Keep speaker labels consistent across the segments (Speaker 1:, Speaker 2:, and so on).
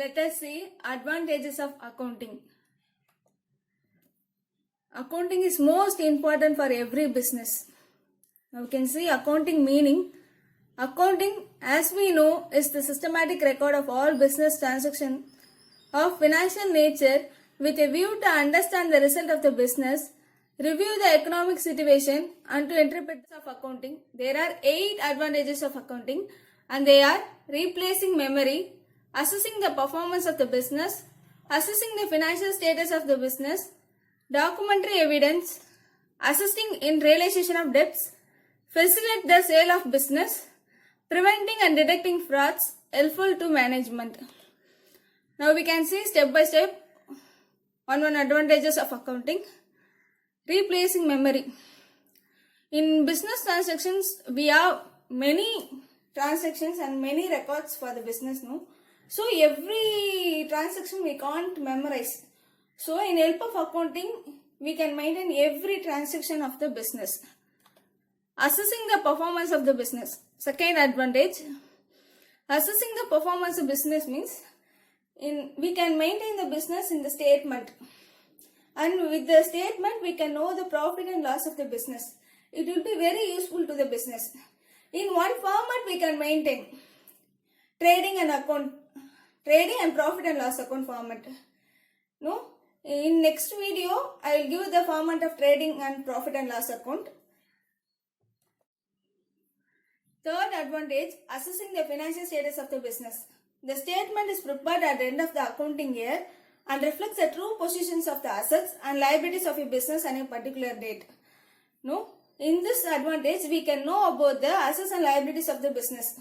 Speaker 1: Let us see advantages of accounting. Accounting is most important for every business. Now we can see accounting meaning. Accounting, as we know, is the systematic record of all business transactions of financial nature with a view to understand the result of the business, review the economic situation and to interpret of accounting. There are 8 advantages of accounting and they are replacing memory, assessing the performance of the business, assessing the financial status of the business, documentary evidence, assisting in realization of debts, facilitate the sale of business, preventing and detecting frauds, helpful to management. Now we can see step by step on one advantages of accounting. Replacing memory. In business transactions, we have many transactions and many records for the business, no? So every transaction we can't memorize. So in help of accounting, we can maintain every transaction of the business. Assessing the performance of the business. Second advantage, assessing the performance of business means we can maintain the business in the statement. And with the statement, we can know the profit and loss of the business. It will be very useful to the business. In one format, we can maintain trading and profit and loss account format. No? In next video, I will give the format of trading and profit and loss account. Third advantage, assessing the financial status of the business. The statement is prepared at the end of the accounting year and reflects the true positions of the assets and liabilities of a business on a particular date. No? In this advantage, we can know about the assets and liabilities of the business.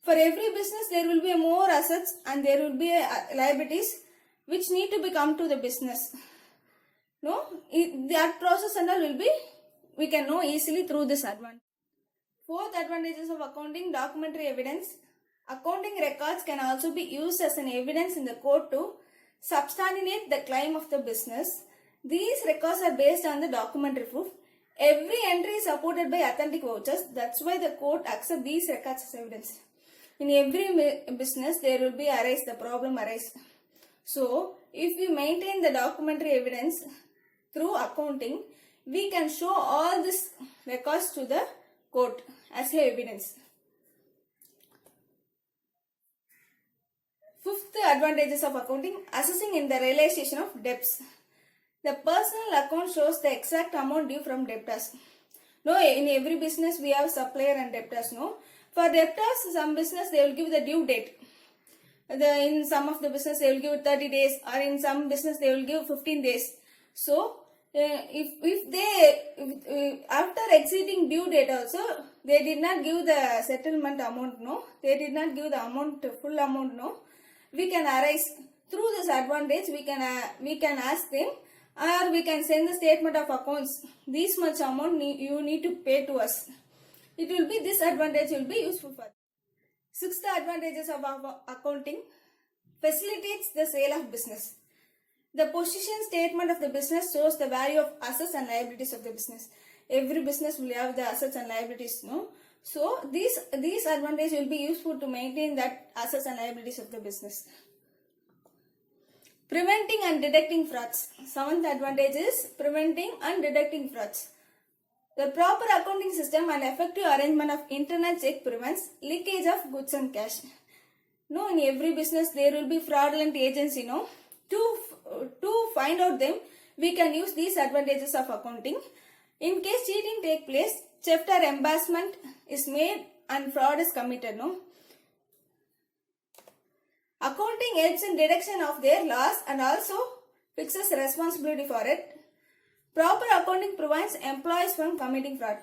Speaker 1: For every business, there will be more assets and there will be liabilities which need to become to the business. No? That process and all will be, we can know easily through this advantage. Fourth advantages of accounting, documentary evidence. Accounting records can also be used as an evidence in the court to substantiate the claim of the business. These records are based on the documentary proof. Every entry is supported by authentic vouchers. That's why the court accepts these records as evidence. In every business, there will be the problem arise. So, if we maintain the documentary evidence through accounting, we can show all these records to the court as evidence. Fifth advantages of accounting, assessing in the realization of debts. The personal account shows the exact amount due from debtors. No, in every business we have supplier and debtors, no. For debtors, some business they will give the due date. In some of the business they will give 30 days or in some business they will give 15 days. So, if they after exceeding due date also, they did not give the settlement amount, no. They did not give the amount, full amount, no. We can arise through this advantage. We can ask them, or we can send the statement of accounts. This much amount you need to pay to us. It will be this advantage will be useful for. Sixth advantages of accounting, facilitates the sale of business. The position statement of the business shows the value of assets and liabilities of the business. Every business will have the assets and liabilities, no. So, these advantages will be useful to maintain that assets and liabilities of the business. Preventing and detecting frauds. Seventh advantage is preventing and detecting frauds. The proper accounting system and effective arrangement of internal check prevents leakage of goods and cash. No, in every business there will be fraudulent agents, To find out them, we can use these advantages of accounting. In case cheating take place, theft or embezzlement is made and fraud is committed, no. Accounting helps in detection of their loss and also fixes responsibility for it. Proper accounting prevents employees from committing fraud.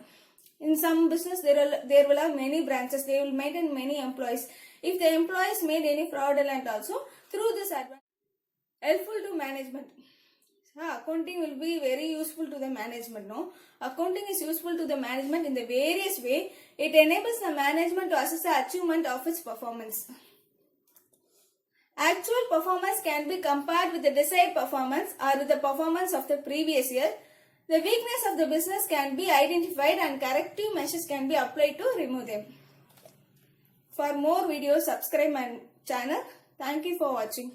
Speaker 1: In some business, there will have many branches. They will maintain many employees. If the employees made any fraudulent also, through this advantage, helpful to management. Accounting will be very useful to the management, no? Accounting is useful to the management in the various way. It enables the management to assess the achievement of its performance. Actual performance can be compared with the desired performance or with the performance of the previous year. The weakness of the business can be identified and corrective measures can be applied to remove them. For more videos, subscribe my channel. Thank you for watching.